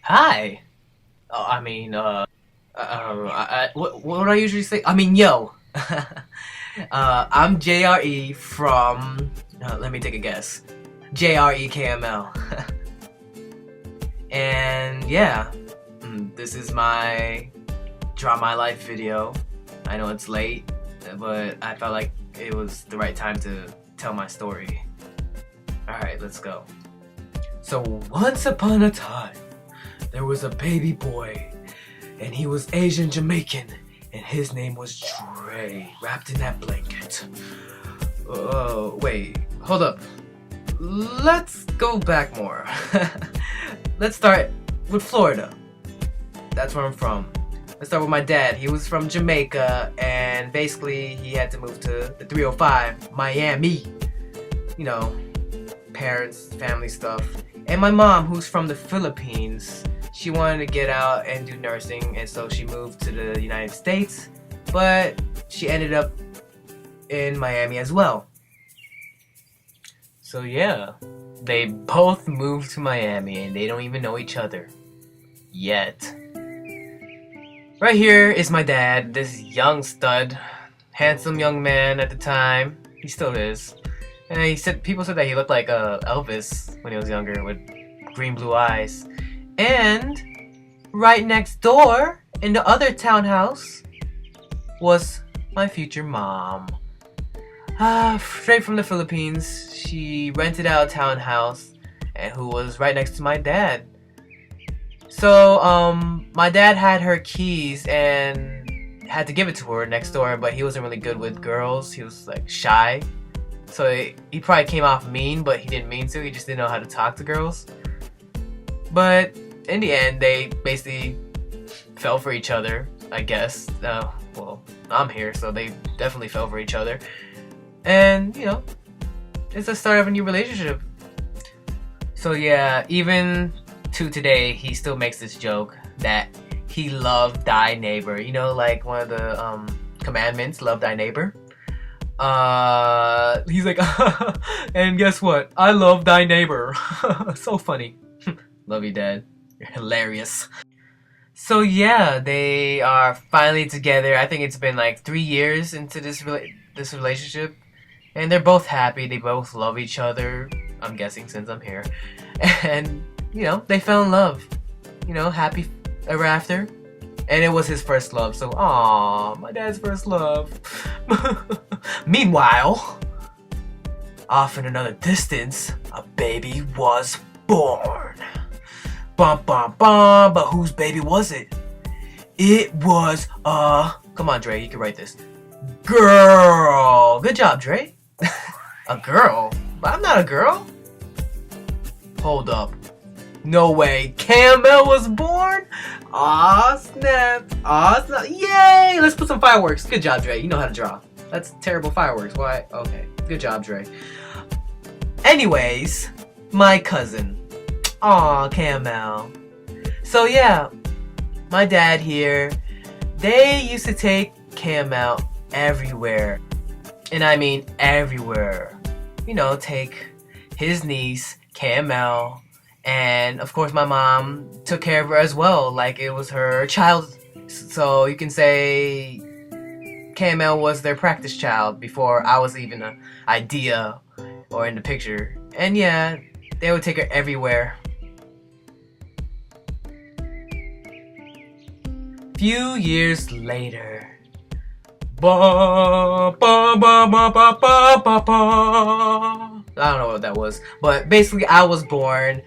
Hi. What would I usually say? I mean, yo. I'm JRE from. Let me take a guess. JREKML. And yeah, this is my Draw My Life video. I know it's late, but I felt like it was the right time to tell my story. Alright, let's go. So, once upon a time, there was a baby boy, and he was Asian Jamaican, and his name was Dre, wrapped in that blanket. Oh, wait, hold up. Let's go back more. Let's start with Florida. That's where I'm from. Let's start with my dad. He was from Jamaica, and basically he had to move to the 305, Miami. You know, parents, family stuff. And my mom, who's from the Philippines, she wanted to get out and do nursing, and so she moved to the United States, but she ended up in Miami as well. So yeah, they both moved to Miami and they don't even know each other. Yet. Right here is my dad, this young stud, handsome young man at the time. He still is. And people said that he looked like Elvis when he was younger with green blue eyes. And right next door in the other townhouse was my future mom. Straight from the Philippines. She rented out a townhouse and who was right next to my dad. So my dad had her keys and had to give it to her next door, but he wasn't really good with girls. He was like shy. So he probably came off mean, but he didn't mean to. He just didn't know how to talk to girls. But in the end, they basically fell for each other, I guess. Well, I'm here, so they definitely fell for each other. And, you know, it's the start of a new relationship. So yeah, even to today, he still makes this joke that he loved thy neighbor. You know, like one of the commandments, love thy neighbor. He's like, and guess what? I love thy neighbor. So funny. Love you, Dad. You're hilarious. So yeah, they are finally together. I think it's been like 3 years into this relationship, and they're both happy. They both love each other. I'm guessing since I'm here, and you know they fell in love. You know, happy ever after. And it was his first love. So, aww, my dad's first love. Meanwhile, off in another distance, a baby was born. Bum bum bum, but whose baby was it? It was come on, Dre, you can write this. Girl. Good job, Dre. A girl? But I'm not a girl. Hold up. No way. Camel was born? Aw, snap. Aw, snap. Yay! Let's put some fireworks. Good job, Dre. You know how to draw. That's terrible fireworks. Why? Okay. Good job, Dre. Anyways, my cousin. Aw, Camel. So yeah, my dad here, they used to take Camel everywhere. And I mean everywhere. You know, take his niece, Camel, and of course my mom took care of her as well, like it was her child. So you can say KML was their practice child before I was even an idea or in the picture. And yeah, they would take her everywhere. Few years later. Ba, ba, ba, ba, ba, ba, ba, ba. I don't know what that was, but basically I was born,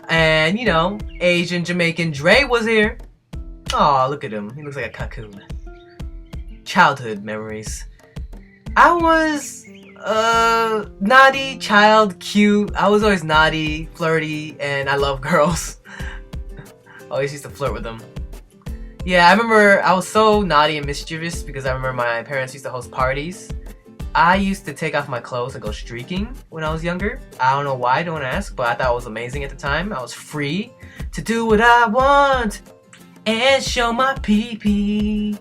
and you know, Asian Jamaican Dre was here. Aw, look at him. He looks like a cocoon. Childhood memories. I was naughty child, cute. I was always naughty, flirty, and I love girls. Always used to flirt with them. Yeah, I remember I was so naughty and mischievous because I remember my parents used to host parties. I used to take off my clothes and go streaking when I was younger. I don't know why, don't ask, but I thought it was amazing at the time. I was free to do what I want and show my pee-pee.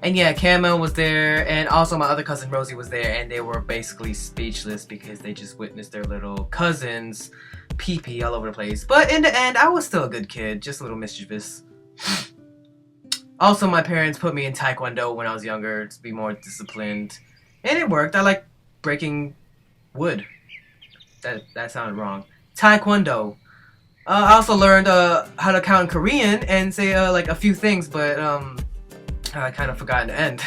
And yeah, Camel was there, and also my other cousin Rosie was there, and they were basically speechless because they just witnessed their little cousins pee-pee all over the place. But in the end, I was still a good kid, just a little mischievous. Also, my parents put me in Taekwondo when I was younger to be more disciplined. And it worked. I like breaking wood. That sounded wrong. Taekwondo. I also learned how to count in Korean and say like a few things, but I kind of forgot in the end.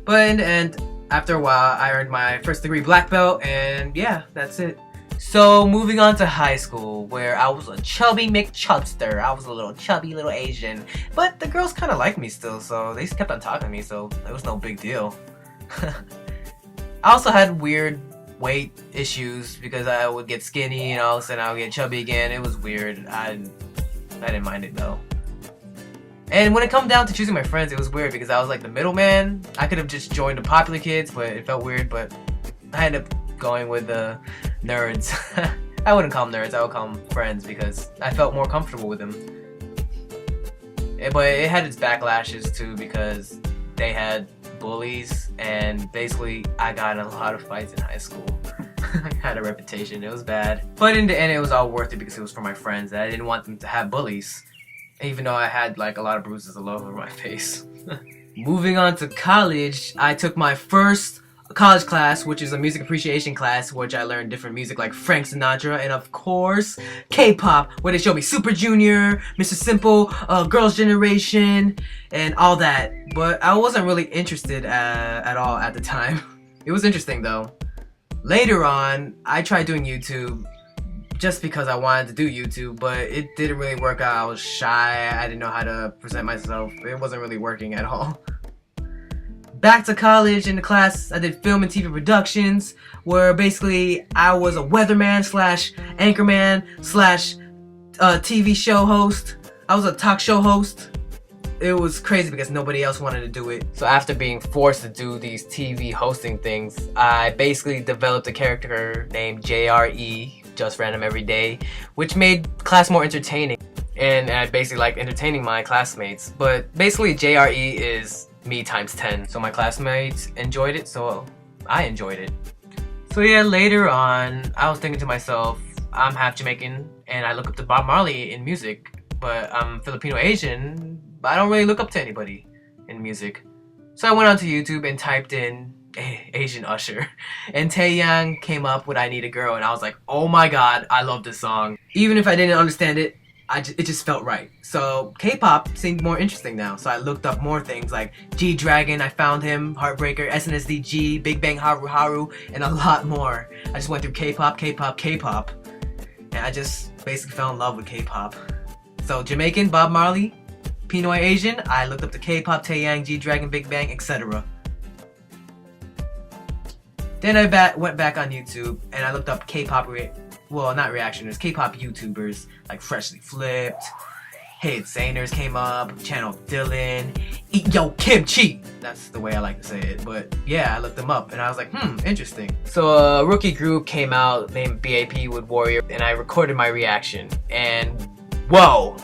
But in the end, after a while, I earned my first degree black belt, and yeah, that's it. So moving on to high school, where I was a chubby McChubster. I was a little chubby little Asian, but the girls kind of liked me still, so they kept on talking to me, so it was no big deal. I also had weird weight issues because I would get skinny and all of a sudden I would get chubby again. It was weird. I didn't mind it though. And when it come down to choosing my friends, it was weird because I was like the middleman. I could have just joined the popular kids, but it felt weird. But I ended up going with the nerds. I wouldn't call them nerds, I would call them friends because I felt more comfortable with them. But it had its backlashes too because they had bullies, and basically I got in a lot of fights in high school. I had a reputation, it was bad. But in the end, it was all worth it because it was for my friends, and I didn't want them to have bullies. Even though I had like a lot of bruises all over my face. Moving on to college, I took my first college class, which is a music appreciation class, which I learned different music like Frank Sinatra and of course K-pop, where they showed me Super Junior, Mr. Simple, Girls' Generation, and all that. But I wasn't really interested at all at the time. It was interesting though. Later on, I tried doing YouTube just because I wanted to do YouTube, but it didn't really work out. I was shy, I didn't know how to present myself. It wasn't really working at all. Back to college, in the class, I did film and TV productions, where basically I was a weatherman slash anchorman slash TV show host. I was a talk show host. It was crazy because nobody else wanted to do it. So after being forced to do these TV hosting things, I basically developed a character named JRE, Just Random Every Day, which made class more entertaining. And I basically liked entertaining my classmates. But basically JRE is me times 10. So my classmates enjoyed it, so I enjoyed it. So yeah, later on, I was thinking to myself, I'm half Jamaican and I look up to Bob Marley in music, but I'm Filipino Asian, but I don't really look up to anybody in music. So I went onto YouTube and typed in Asian Usher, and Taeyang came up with I Need a Girl, and I was like, oh my god, I love this song. Even if I didn't understand it, it just felt right. So K-pop seemed more interesting now, so I looked up more things like G-Dragon, I found him, Heartbreaker, SNSD, Big Bang Haru Haru, and a lot more. I just went through K-pop, K-pop, K-pop, and I just basically fell in love with K-pop. So Jamaican, Bob Marley, Pinoy Asian, I looked up the K-pop, Taeyang, G-Dragon, Big Bang, etc. Then I went back on YouTube and I looked up K-pop well, not reactioners, K-pop YouTubers like Freshly Flipped, Hey It's Zayners came up, Channel Dylan, Eat Yo Kimchi. That's the way I like to say it, but yeah, I looked them up and I was like, interesting. So a rookie group came out named BAP Wood Warrior, and I recorded my reaction, and whoa,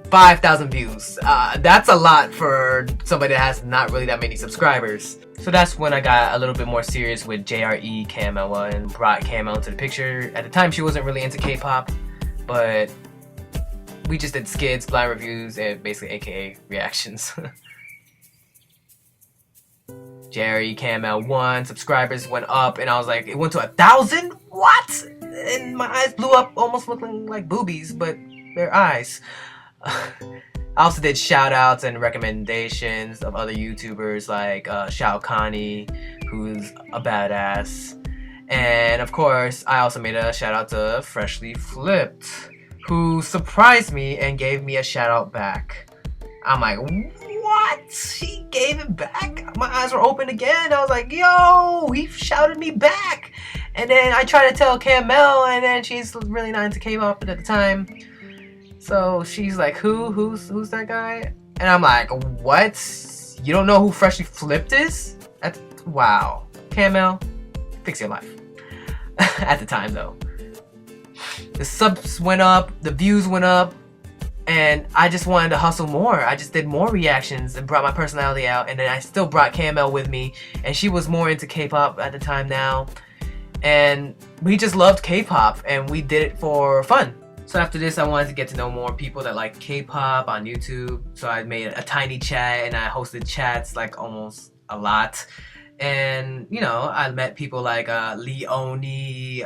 5,000 views. That's a lot for somebody that has not really that many subscribers. So that's when I got a little bit more serious with JREKML and brought KML into the picture. At the time, she wasn't really into K-pop, but we just did skits, blind reviews, and basically AKA reactions. JREKML 1 subscribers went up, and I was like, it went to 1,000? What? And my eyes blew up, almost looking like boobies, but they're eyes. I also did shout-outs and recommendations of other YouTubers like Shao Kani, who's a badass. And of course, I also made a shout-out to Freshly Flipped, who surprised me and gave me a shout-out back. I'm like, what? He gave it back? My eyes were open again. I was like, yo, he shouted me back. And then I tried to tell KML, and then she's really not into K-pop at the time. So she's like, who's that guy? And I'm like, what? You don't know who Freshly Flipped is? Wow. KML, fix your life. At the time though. The subs went up, the views went up, and I just wanted to hustle more. I just did more reactions and brought my personality out, and then I still brought KML with me, and she was more into K-pop at the time now. and we just loved K-pop, and we did it for fun. So after this, I wanted to get to know more people that like K-pop on YouTube. So I made a tiny chat, and I hosted chats like almost a lot. And you know, I met people like Leonie,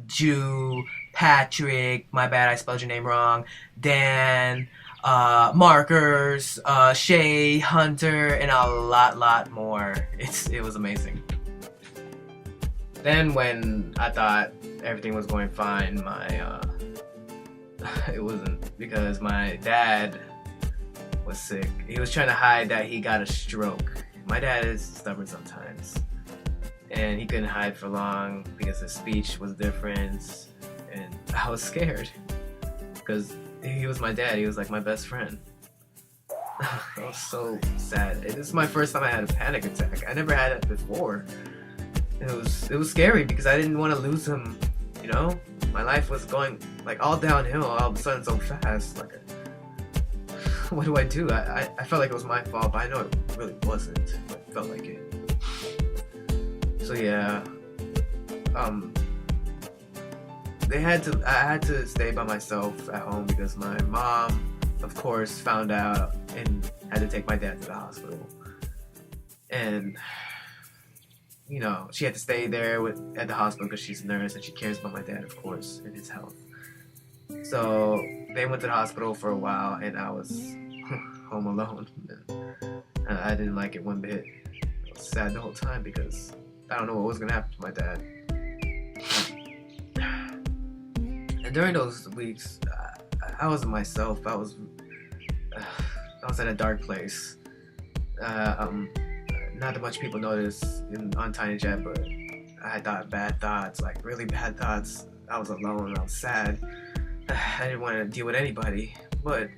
Jew, Patrick. My bad, I spelled your name wrong. Dan, Markers, Shay, Hunter, and a lot more. It was amazing. Then when I thought everything was going fine, it wasn't, because my dad was sick. He was trying to hide that he got a stroke. My dad is stubborn sometimes, and he couldn't hide for long because his speech was different, and I was scared because he was my dad. He was like my best friend. I was so sad. This is my first time I had a panic attack. I never had it before. It was scary because I didn't want to lose him. You know, my life was going like all downhill all of a sudden so fast. Like, what do I do? I felt like it was my fault, but I know it really wasn't. But it felt like it. So yeah, I had to stay by myself at home because my mom, of course, found out and had to take my dad to the hospital. And you know, she had to stay there at the hospital because she's a nurse and she cares about my dad, of course, and his health. So they went to the hospital for a while, and I was home alone. And I didn't like it one bit. I was sad the whole time because I don't know what was gonna happen to my dad. And during those weeks, I wasn't myself. I was in a dark place. Not that much people notice in Untitled Chapter, but I had bad thoughts, like really bad thoughts. I was alone. I was sad. I didn't want to deal with anybody. But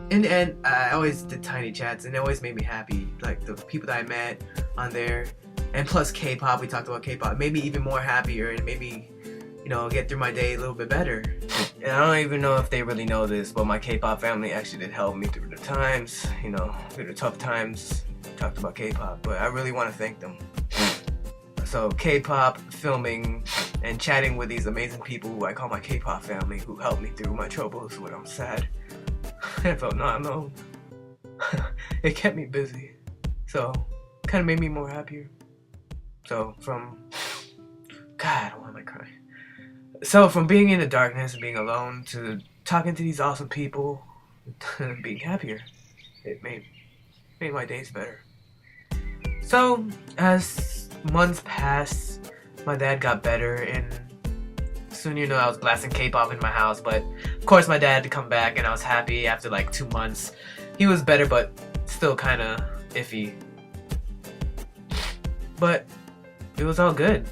in the end, I always did tiny chats, and it always made me happy. Like the people that I met on there, and plus K-pop. We talked about K-pop. It made me even more happier, and it made me, you know, get through my day a little bit better. And I don't even know if they really know this, but my K-pop family actually did help me through the times, you know, through the tough times. Talked about K-pop, but I really want to thank them. So K-pop, filming, and chatting with these amazing people who I call my K-pop family, who helped me through my troubles when I'm sad. I felt not alone. It kept me busy, so kind of made me more happier. So God, why am I crying? So from being in the darkness and being alone to talking to these awesome people, being happier, it made my days better. So as months passed, my dad got better, and soon you know I was blasting K-pop in my house. But of course my dad had to come back, and I was happy after like 2 months. He was better, but still kind of iffy. But it was all good.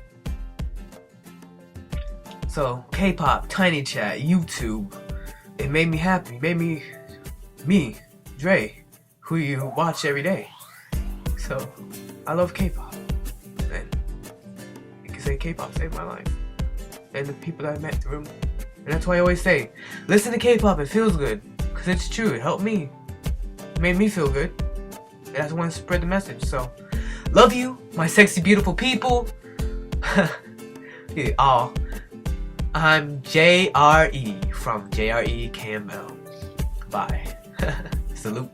So K-pop, tiny chat, YouTube, it made me happy. It made me, Dre, who you watch every day. So I love K-pop, and you can say K-pop saved my life and the people that I met through. And that's why I always say, listen to K-pop, it feels good, because it's true. It helped me. It made me feel good, and I just want to spread the message. So love you, my sexy beautiful people. Oh, I'm JRE from JREKML. Bye. Salute.